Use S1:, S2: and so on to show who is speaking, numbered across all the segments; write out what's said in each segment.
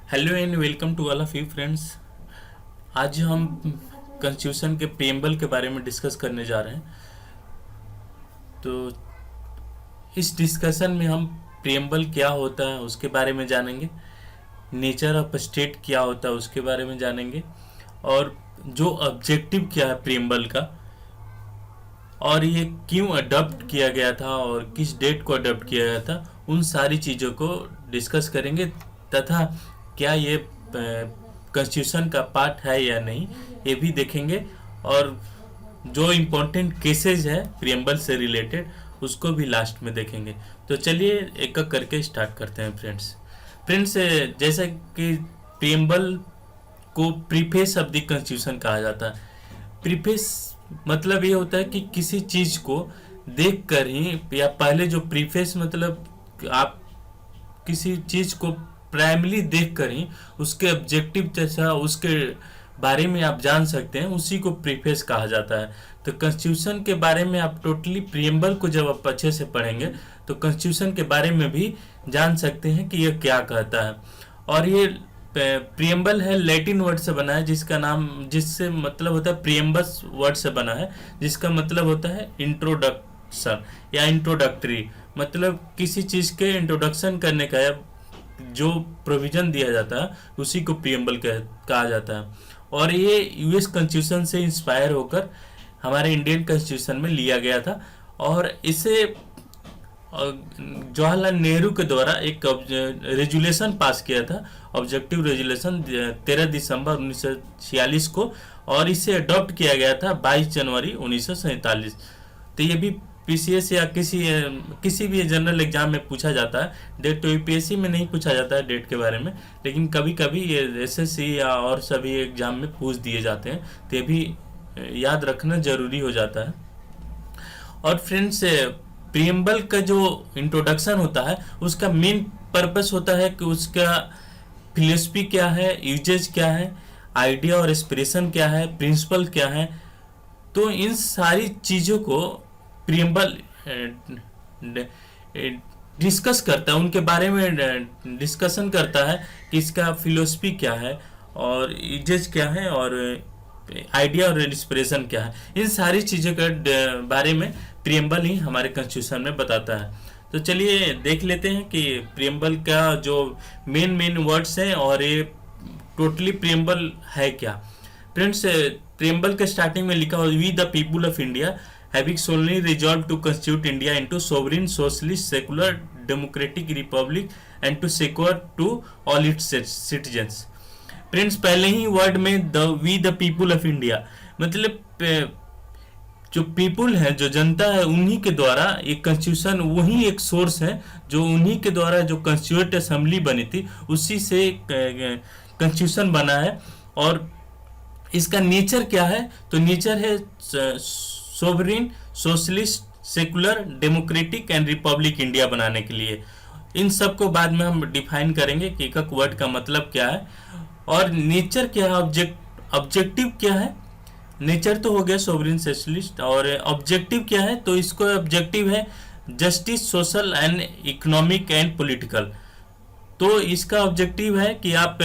S1: Hello and welcome to all of you friends. आज हम constitution के प्रीएम्बल के बारे में डिस्कस करने जा रहे हैं। तो इस डिस्कशन में हम प्रीएम्बल क्या होता है उसके बारे में जानेंगे, नेचर ऑफ स्टेट क्या होता है उसके बारे में जानेंगे, और जो ऑब्जेक्टिव क्या है प्रीएम्बल का, और ये क्यों अडॉप्ट किया गया था और किस डेट को अडॉप्ट किया गया था, उन सारी चीज़ों को डिस्कस करेंगे। तथा क्या ये कॉन्स्टिट्यूशन का पार्ट है या नहीं ये भी देखेंगे, और जो इम्पोर्टेंट केसेस है प्रीएम्बल से रिलेटेड उसको भी लास्ट में देखेंगे। तो चलिए एक एक करके स्टार्ट करते हैं फ्रेंड्स। जैसा कि प्रीएम्बल को प्रीफेस ऑफ द कॉन्स्टिट्यूशन कहा जाता है। प्रीफेस मतलब ये होता है कि किसी चीज को देख कर ही, या पहले जो प्रीफेस मतलब आप किसी चीज को प्राइमरी देख कर ही उसके ऑब्जेक्टिव जैसा उसके बारे में आप जान सकते हैं, उसी को प्रीफेस कहा जाता है। तो कॉन्स्टिट्यूशन के बारे में आप टोटली प्रीएम्बल को जब आप अच्छे से पढ़ेंगे तो कॉन्स्टिट्यूशन के बारे में भी जान सकते हैं कि यह क्या कहता है। और ये प्रीएम्बल है, लैटिन वर्ड से बना है, जिससे मतलब होता है प्रीएम्बस वर्ड से बना है, जिसका मतलब होता है इंट्रोडक्शन या इंट्रोडक्टरी। मतलब किसी चीज के इंट्रोडक्शन करने का या जो प्रोविजन दिया जाता है उसी को प्रीएम्बल कहा जाता है। और ये यूएस कॉन्स्टिट्यूशन से इंस्पायर होकर हमारे इंडियन कॉन्स्टिट्यूशन में लिया गया था। और इसे जवाहरलाल नेहरू के द्वारा एक रेजुलेशन पास किया था, ऑब्जेक्टिव रेजुलेशन 13 दिसंबर 1946 को, और इसे अडॉप्ट किया गया था 22 जनवरी 1947। तो ये भी पीसीएस या किसी भी जनरल एग्जाम में पूछा जाता है। डेट तो यूपीएससी में नहीं पूछा जाता है डेट के बारे में, लेकिन कभी कभी ये एसएससी या और सभी एग्जाम में पूछ दिए जाते हैं, तो ये भी याद रखना जरूरी हो जाता है। और फ्रेंड्स, प्रीएम्बल का जो इंट्रोडक्शन होता है उसका मेन पर्पस होता है कि उसका फिलोसफी क्या है, यूजेज क्या है, आइडिया और एक्सप्रेशन क्या है, प्रिंसिपल क्या है। तो इन सारी चीज़ों को प्रीएम्बल डिस्कस करता है, उनके बारे में डिस्कशन करता है कि इसका फिलोसफी क्या है और यूजेज क्या है और आइडिया और एक्सप्रेशन क्या है। इन सारी चीज़ों के बारे में प्रीएम्बल ही हमारे कॉन्स्टिट्यूशन में बताता है। तो चलिए देख लेते हैं कि प्रीएम्बल का जो मेन वर्ड्स हैं और ये टोटली प्रीएम्बल है क्या। फ्रेंड्स, प्रीएम्बल के स्टार्टिंग में लिखा हुआ, we the people of India having solemnly resolved to constitute India into sovereign socialist secular democratic republic and to secure to all its citizens. Friends, पहले ही वर्ड में we the people of India मतलब जो people है, जो जनता है, उन्हीं के द्वारा एक कॉन्स्टिट्यूशन, वही एक सोर्स है जो उन्हीं के द्वारा जो कॉन्स्टिट्यूएंट असेंबली बनी थी उसी से कॉन्स्टिट्यूशन बना है। और इसका नेचर क्या है, तो नेचर है sovereign socialist secular democratic and Republic India बनाने के लिए। इन सब को बाद में हम डिफाइन करेंगे कि एक वर्ड का मतलब क्या है और नेचर क्या है, ऑब्जेक्टिव क्या है। नेचर तो हो गया सोवरेन सोशलिस्ट, और ऑब्जेक्टिव क्या है, तो इसको ऑब्जेक्टिव है justice social and economic and political. तो इसका ऑब्जेक्टिव है कि आप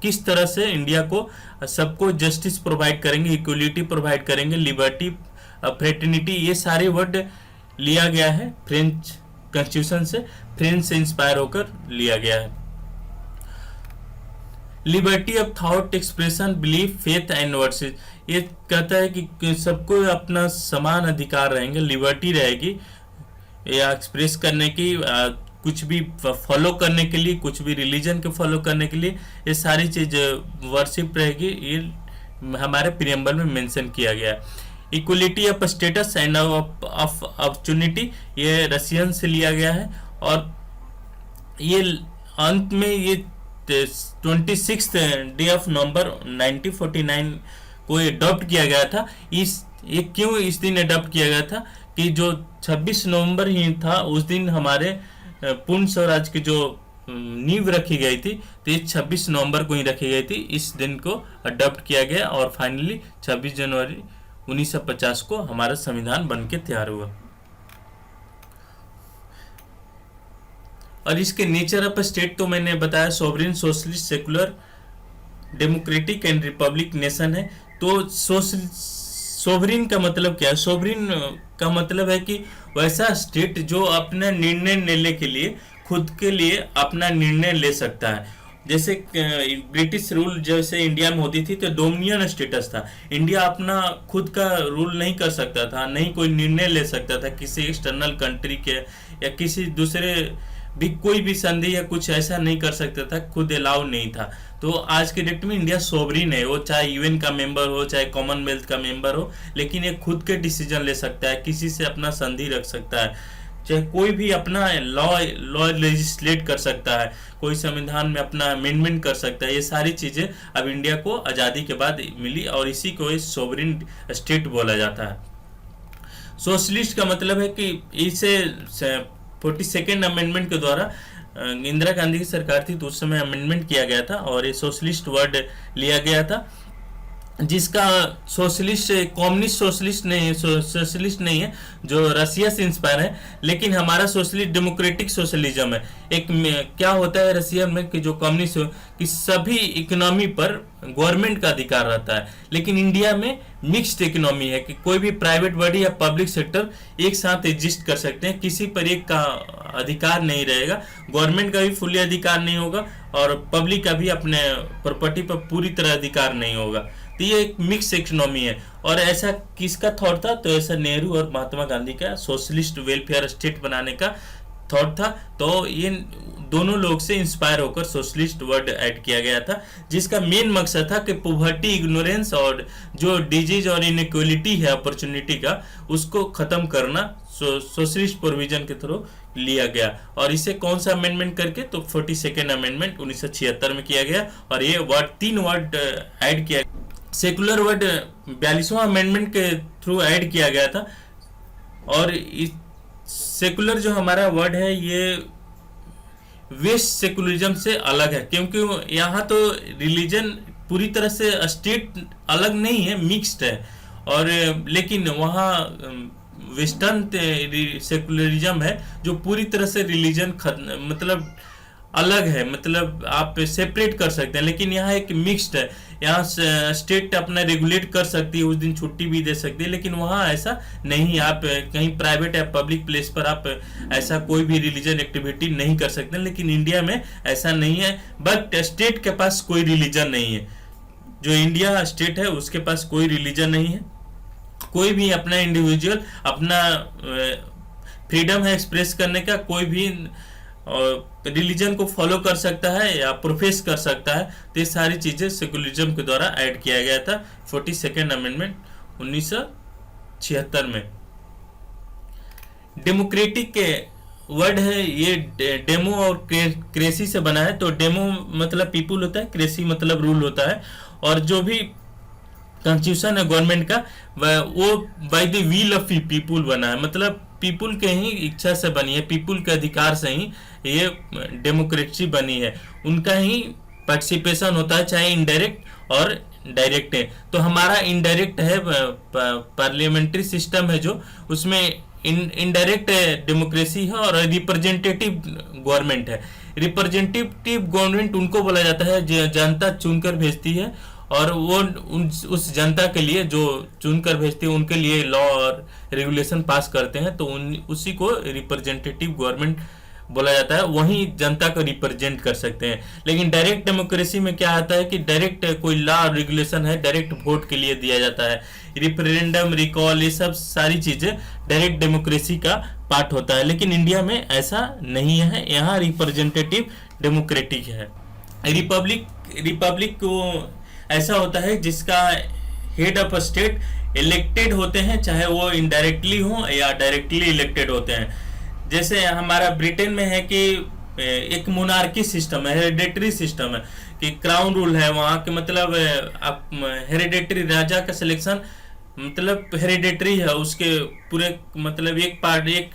S1: किस तरह से इंडिया को सबको जस्टिस प्रोवाइड करेंगे, इक्वलिटी प्रोवाइड करेंगे, लिबर्टी, फ्रेटर्निटी, ये सारे वर्ड लिया गया है फ्रेंच कॉन्स्टिट्यूशन से, फ्रेंच से इंस्पायर होकर लिया गया है। Liberty of thought, expression, belief, faith and worship, ये कहता है कि सबको अपना समान अधिकार रहेंगे, लिबर्टी रहेगी या एक्सप्रेस करने की, कुछ भी फॉलो करने के लिए, कुछ भी रिलीजन के फॉलो करने के लिए, ये सारी चीज, वर्शिप रहेगी। ये हमारे प्रीएम्बल में मेंशन किया गया है। Equality of status end of opportunity, ये रशियन से लिया गया है। और ये अंत में ये 26 डे ऑफ नवंबर 1949 को अडॉप्ट किया गया था। ये क्यों इस दिन अडॉप्ट किया गया था कि जो 26 नवंबर ही था उस दिन हमारे पूर्ण स्वराज की जो नींव रखी गई थी, तो ये 26 नवंबर को ही रखी गई थी। इस दिन को अडॉप्ट किया गया और फाइनली 26 जनवरी 1950 को हमारा संविधान बन के तैयार हुआ। और इसके नेचर ऑफ स्टेट तो मैंने बताया, sovereign, socialist, secular, democratic and Republic nation है। तो सोवरेन का मतलब क्या है? सोवरेन का मतलब है कि वैसा स्टेट जो अपना निर्णय लेने के लिए, खुद के लिए अपना निर्णय ले सकता है। जैसे ब्रिटिश रूल जैसे इंडिया में होती थी तो डोमिनियन स्टेटस था। इंडिया अपना खुद का रूल नहीं कर सकता था, नहीं कोई निर्णय ले सकता था किसी एक्सटर्नल कंट्री के या किसी दूसरे भी, कोई भी संधि या कुछ ऐसा नहीं कर सकता था, खुद अलाउ नहीं था। तो आज के डेट में इंडिया सोवरेन है, वो चाहे यूएन का मेंबर हो, चाहे कॉमनवेल्थ का मेंबर हो, लेकिन ये खुद के डिसीजन ले सकता है, किसी से अपना संधि रख सकता है, चाहे कोई भी अपना लॉ लेजिस्लेट कर सकता है, कोई संविधान में अपना अमेंडमेंट कर सकता है। ये सारी चीजें अब इंडिया को आज़ादी के बाद मिली और इसी को सोवरेन स्टेट बोला जाता है। सोशलिस्ट का मतलब है कि इसे 42nd अमेंडमेंट के द्वारा, इंदिरा गांधी की सरकार थी तो उस समय अमेंडमेंट किया गया था और ये सोशलिस्ट वर्ड लिया गया था, जिसका सोशलिस्ट कम्युनिस्ट सोशलिस्ट नहीं है, सोशलिस्ट नहीं है जो रसिया से इंस्पायर है, लेकिन हमारा सोशलिस्ट डेमोक्रेटिक सोशलिज्म है। एक क्या होता है रसिया में कि जो कम्युनिस्ट कि सभी इकोनॉमी पर गवर्नमेंट का अधिकार रहता है, लेकिन इंडिया में मिक्स्ड इकोनॉमी है कि कोई भी प्राइवेट बॉडी या पब्लिक सेक्टर एक साथ एग्जिस्ट कर सकते हैं, किसी पर एक का अधिकार नहीं रहेगा, गवर्नमेंट का भी फुली अधिकार नहीं होगा और पब्लिक का भी अपने प्रॉपर्टी पर पूरी तरह अधिकार नहीं होगा। तो ये एक मिक्स इकोनॉमी है। और ऐसा किसका थॉट था? तो ऐसा नेहरू और महात्मा गांधी का सोशलिस्ट वेलफेयर स्टेट बनाने का थॉट था। तो ये दोनों लोग से इंस्पायर होकर सोशलिस्ट वर्ड ऐड किया गया था, जिसका मेन मकसद था कि पॉवर्टी, इग्नोरेंस और जो डिजीज और इनइक्वालिटी है अपॉर्चुनिटी का, उसको खत्म करना सोशलिस्ट प्रोविजन के थ्रू लिया गया। और इसे कौन सा अमेंडमेंट करके? तो 42nd अमेंडमेंट 1976 में किया गया और ये वर्ड 3 वर्ड ऐड किया। सेकुलर वर्ड 42वां अमेंडमेंट के थ्रू ऐड किया गया था। और इस सेकुलर जो हमारा वर्ड है ये वेस्ट सेकुलरिज्म से अलग है, क्योंकि यहाँ तो रिलीजन पूरी तरह से स्टेट अलग नहीं है, मिक्स्ड है। और लेकिन वहाँ वेस्टर्न सेकुलरिज्म है जो पूरी तरह से रिलीजन मतलब अलग है, मतलब आप सेपरेट कर सकते हैं। लेकिन यहाँ एक मिक्स्ड है, यहाँ स्टेट अपना रेगुलेट कर सकती है, उस दिन छुट्टी भी दे सकती है, लेकिन वहाँ ऐसा नहीं। आप कहीं प्राइवेट या पब्लिक प्लेस पर आप ऐसा कोई भी रिलीजन एक्टिविटी नहीं कर सकते, लेकिन इंडिया में ऐसा नहीं है। बट स्टेट के पास कोई रिलीजन नहीं है, जो इंडिया स्टेट है उसके पास कोई रिलीजन नहीं है। कोई भी अपना इंडिविजुअल अपना फ्रीडम है एक्सप्रेस करने का, कोई भी रिलीजन को फॉलो कर सकता है या प्रोफेस कर सकता है। तो ये सारी चीजें सेकुलरिज्म के द्वारा ऐड किया गया था 42nd अमेंडमेंट 1976 में। डेमोक्रेटिक के वर्ड है ये डेमो और क्रेसी से बना है। तो डेमो मतलब पीपुल होता है, क्रेसी मतलब रूल होता है। और जो भी कॉन्स्टिट्यूशन है गवर्नमेंट का वो by the will of people बना है, मतलब पीपुल के ही इच्छा से बनी है, पीपुल के अधिकार से ही ये डेमोक्रेसी बनी है, उनका ही पार्टिसिपेशन होता है, चाहे इनडायरेक्ट और डायरेक्ट है। तो हमारा इनडायरेक्ट है पार्लियामेंट्री सिस्टम है जो, उसमें इनडायरेक्ट डेमोक्रेसी है और रिप्रेजेंटेटिव गवर्नमेंट है। रिप्रेजेंटेटिव गवर्नमेंट उनको बोला जाता है जो जनता चुनकर भेजती है और वो उस जनता के लिए जो चुनकर भेजते हैं उनके लिए लॉ और रेगुलेशन पास करते हैं, तो उसी को रिप्रेजेंटेटिव गवर्नमेंट बोला जाता है, वही जनता को रिप्रेजेंट कर सकते हैं। लेकिन डायरेक्ट डेमोक्रेसी में क्या आता है कि डायरेक्ट कोई लॉ और रेगुलेशन है डायरेक्ट वोट के लिए दिया जाता है, रिफरेंडम, रिकॉल, ये सब सारी चीजें डायरेक्ट डेमोक्रेसी का पार्ट होता है। लेकिन इंडिया में ऐसा नहीं है, यहाँ रिप्रेजेंटेटिव डेमोक्रेटिक है। रिपब्लिक को ऐसा होता है जिसका हेड ऑफ स्टेट इलेक्टेड होते हैं, चाहे वो इनडायरेक्टली हो या डायरेक्टली इलेक्टेड होते हैं। जैसे हमारा ब्रिटेन में है कि एक मोनार्की सिस्टम है, हेरिडेटरी सिस्टम है कि क्राउन रूल है वहाँ के, मतलब आप हेरिडेटरी राजा का सिलेक्शन मतलब हेरिडेटरी है, उसके पूरे मतलब एक पार्ट एक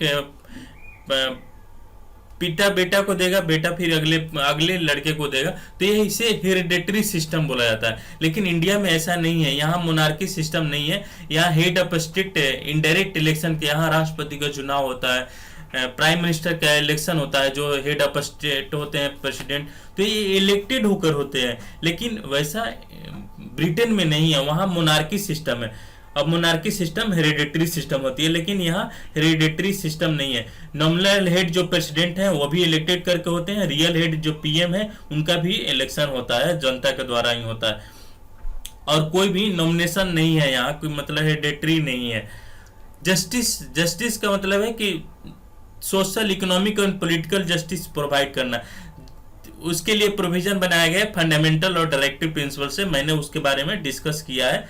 S1: पिता बेटा को देगा, बेटा फिर अगले लड़के को देगा, तो ये इसे हेरिडेटरी सिस्टम बोला जाता है। लेकिन इंडिया में ऐसा नहीं है, यहाँ मोनार्की सिस्टम नहीं है, यहाँ head of state indirect election के, यहाँ राष्ट्रपति का चुनाव होता है, प्राइम मिनिस्टर का इलेक्शन होता है, जो हेड ऑफ स्टेट होते हैं प्रेसिडेंट, तो ये इलेक्टेड होकर होते हैं। लेकिन वैसा ब्रिटेन में नहीं है, वहाँ मोनार्की सिस्टम है। अब मोनार्की सिस्टम हेरिडेटरी सिस्टम होती है, लेकिन यहाँ हेरिडेटरी सिस्टम नहीं है। नॉमिनल हेड जो प्रेसिडेंट है वो भी इलेक्टेड करके होते हैं, रियल हेड जो पीएम है उनका भी इलेक्शन होता है, जनता के द्वारा ही होता है, और कोई भी नॉमिनेशन नहीं है यहाँ, कोई मतलब हेरिडेटरी नहीं है। जस्टिस का मतलब है कि सोशल, इकोनॉमिक और पॉलिटिकल जस्टिस प्रोवाइड करना, उसके लिए प्रोविजन बनाया गया है फंडामेंटल और डायरेक्टिव प्रिंसिपल से। मैंने उसके बारे में डिस्कस किया है,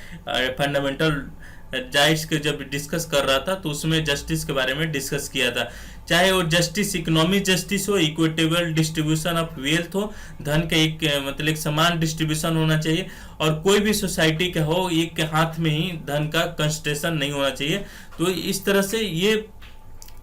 S1: फंडामेंटल जाइस के जब डिस्कस कर रहा था तो उसमें जस्टिस के बारे में डिस्कस किया था। चाहे वो जस्टिस, इकोनॉमिक जस्टिस हो, इक्विटेबल डिस्ट्रीब्यूशन ऑफ वेल्थ हो, धन का एक मतलब एक समान डिस्ट्रीब्यूशन होना चाहिए, और कोई भी सोसाइटी का हो एक के हाथ में ही धन का कंसंट्रेशन नहीं होना चाहिए। तो इस तरह से ये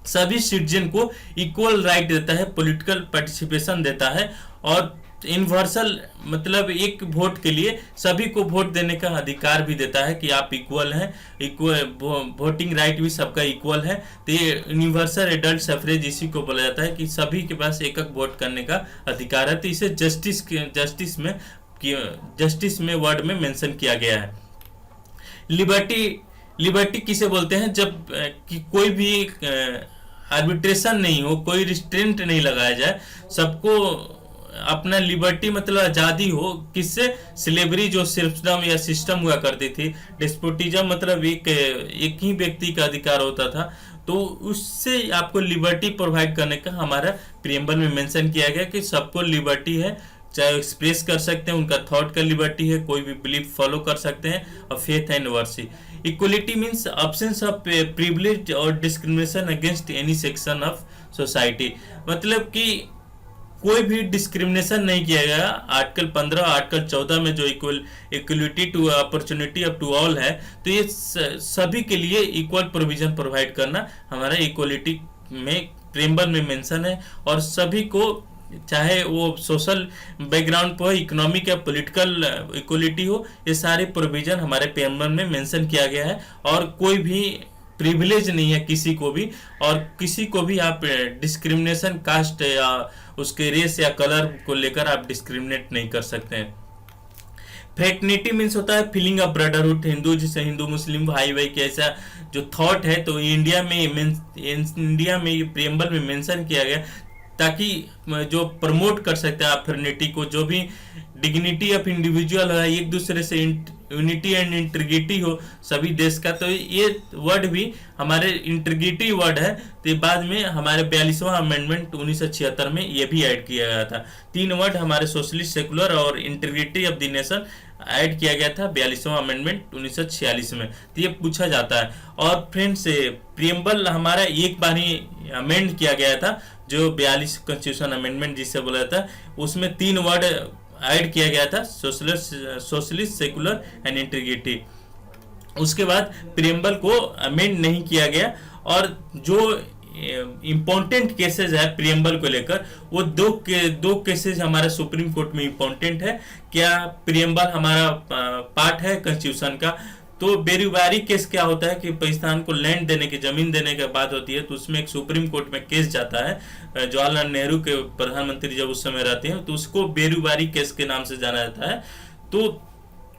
S1: सभी सिटीजन को इक्वल राइट देता है, पॉलिटिकल पार्टिसिपेशन देता है, और यूनिवर्सल मतलब एक वोट के लिए सभी को वोट देने का अधिकार भी देता है कि आप इक्वल हैं, इक्वल वोटिंग राइट भी सबका इक्वल है। तो ये यूनिवर्सल एडल्ट सफरेज इसी को बोला जाता है कि सभी के पास एक एक वोट करने का अधिकार है। तो इसे जस्टिस में वर्ड में मेंशन किया गया है। लिबर्टी किसे बोलते हैं? जब कि कोई भी आर्बिट्रेशन नहीं हो, कोई रिस्ट्रेंट नहीं लगाया जाए, सबको अपना लिबर्टी मतलब आज़ादी हो। किससे? स्लेवरी जो सिस्टम या सिस्टम हुआ करती थी, डिस्पोटिज्म मतलब एक ही व्यक्ति का अधिकार होता था, तो उससे आपको लिबर्टी प्रोवाइड करने का हमारा प्रियम्बल में मेंशन किया गया कि सबको लिबर्टी है, चाहे एक्सप्रेस कर सकते हैं, उनका थॉट का लिबर्टी है, कोई भी बिलीफ फॉलो कर सकते हैं, और faith and worship. Equality means absence of privilege और discrimination against any section of society, मतलब कि कोई भी डिस्क्रिमिनेशन नहीं किया गया। आर्टिकल 15 आर्टिकल 14 में जो equality to opportunity up to all है, तो ये सभी के लिए इक्वल प्रोविजन प्रोवाइड करना हमारा इक्वलिटी में प्रियम्बल में मेंशन है। और सभी को, चाहे वो सोशल बैकग्राउंड पर इकोनॉमिक या पॉलिटिकल इक्वलिटी हो, ये सारे प्रोविजन हमारे प्रियम्बल में मेंशन किया गया है। और कोई भी प्रिविलेज नहीं है किसी को भी, और किसी को भी आप डिस्क्रिमिनेशन कास्ट या उसके रेस या कलर को लेकर आप डिस्क्रिमिनेट नहीं कर सकते हैं। फ्रेटर्निटी मीन्स होता है फीलिंग ऑफ ब्रदरहुड, हिंदू जैसे हिंदू मुस्लिम भाई भाई के ऐसा जो थॉट है, तो इंडिया में ये प्रियम्बल में मेंशन किया गया ताकि जो प्रमोट कर सकते हैं आप फ्रेटर्निटी को, जो भी डिग्निटी ऑफ इंडिविजुअल है, एक दूसरे से यूनिटी एंड इंटीग्रिटी हो सभी देश का। तो ये वर्ड भी हमारे इंटीग्रिटी वर्ड है, तो बाद में हमारे 42वां अमेंडमेंट 1976 में ये भी ऐड किया गया था। 3 वर्ड हमारे सोशलिस्ट, सेकुलर और integrity of the nation add किया गया था 42वां अमेंडमेंट 1946 में। तो ये पूछा जाता है। और फ्रेंड्स, प्रियम्बल हमारा एक बार ही अमेंड किया गया था, जो 42 कॉन्स्टिट्यूशन अमेंडमेंट जिसे बोला जाता है, उसमें 3 वर्ड ऐड किया गया था, सोशलिस्ट, सेकुलर एंड इंटीग्रिटी। उसके बाद प्रियम्बल को अमेंड नहीं किया गया। और जो इम्पोर्टेंट केसेस है प्रियम्बल को लेकर, वो दो केसेस हमारे सुप्रीम कोर्ट में इम्पोर्टेंट है। क्या प्रियम्बल हमारा पार्ट है कॉन्स्टिट्यूशन का? तो बेरोजगारी केस क्या होता है कि पाकिस्तान को लैंड देने की, जमीन देने की बात होती है, तो उसमें एक सुप्रीम कोर्ट में केस जाता है। जवाहरलाल नेहरू के प्रधानमंत्री जब उस समय रहते हैं, तो उसको बेरोजगारी केस के नाम से जाना जाता है। तो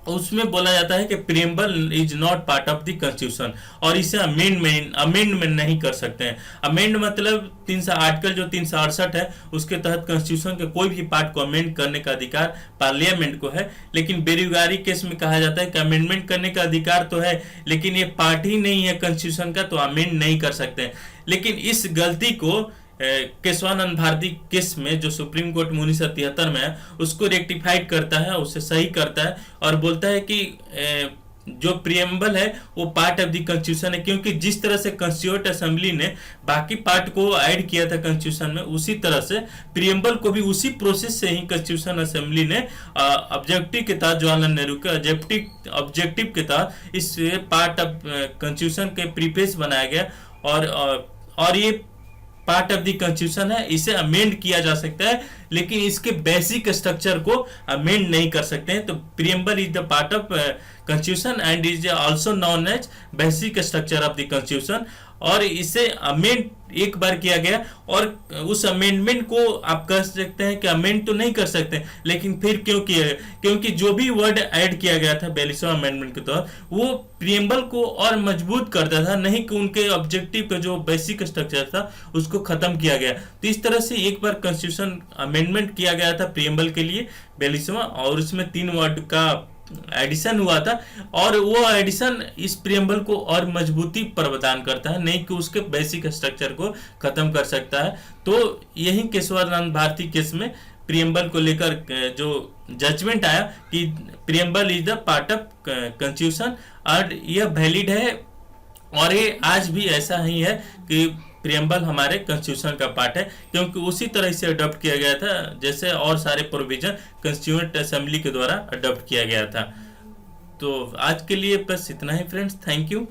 S1: उसमें बोला जाता है कि preamble is not part of the constitution, और इसे अमेंडमेंट नहीं कर सकते हैं। अमेंड मतलब 300 आर्टिकल जो 368 है, उसके तहत कॉन्स्टिट्यूशन के कोई भी पार्ट को अमेंड करने का अधिकार पार्लियामेंट को है। लेकिन बेरोजगारी केस में कहा जाता है कि अमेंडमेंट करने का अधिकार तो है, लेकिन ये पार्ट ही नहीं है कॉन्स्टिट्यूशन का, तो अमेंड नहीं कर सकते हैं। लेकिन इस गलती को केशवानंद भारती केस में, जो सुप्रीम कोर्ट में 1973 में है, उसको रेक्टिफाइड करता है, उसे सही करता है, और बोलता है कि जो प्रियम्बल है वो पार्ट ऑफ द कॉन्स्टिट्यूशन है। क्योंकि जिस तरह से कॉन्स्टिट्यूएंट असेंबली ने बाकी पार्ट को ऐड किया था कॉन्स्टिट्यूशन में, उसी तरह से प्रियम्बल को भी उसी प्रोसेस से ही कॉन्स्टिट्यूशन असेंबली ने ऑब्जेक्टिव के तहत, जवाहरलाल नेहरू के ऑब्जेक्टिव के तहत इस पार्ट ऑफ कॉन्स्टिट्यूशन के प्रीफेस बनाया गया। और ये पार्ट ऑफ द कॉन्स्टिट्यूशन है, इसे अमेंड किया जा सकता है, लेकिन इसके बेसिक स्ट्रक्चर को अमेंड नहीं कर सकते हैं। तो preamble is the part of constitution and is also known as basic structure of the constitution. और इसे अमेंड एक बार किया गया, और उस अमेंडमेंट को आप कह सकते हैं कि अमेंड तो नहीं कर सकते, लेकिन फिर क्यों किया गया? क्योंकि जो भी वर्ड ऐड किया गया था 42वां अमेंडमेंट के तहत, वो प्रियम्बल को और मजबूत करता था, नहीं कि उनके ऑब्जेक्टिव का जो बेसिक स्ट्रक्चर था उसको खत्म किया गया। तो इस तरह से एक बार कॉन्स्टिट्यूशन अमेंडमेंट किया गया था प्रियम्बल के लिए 42वां, और उसमें 3 वर्ड का एडिशन हुआ था, और वो एडिशन इस प्रियम्बल को और मजबूती प्रदान करता है, नहीं कि उसके बेसिक स्ट्रक्चर को खत्म कर सकता है। तो यही केशवानंद भारती केस में प्रियम्बल को लेकर जो जजमेंट आया कि preamble is the part of constitution, और यह वैलिड है, और ये आज भी ऐसा ही है कि प्रियम्बल हमारे कॉन्स्टिट्यूशन का पार्ट है, क्योंकि उसी तरह से अडॉप्ट किया गया था जैसे और सारे प्रोविजन कॉन्स्टिट्यूएंट असेंबली के द्वारा अडॉप्ट किया गया था। तो आज के लिए बस इतना ही फ्रेंड्स, थैंक यू।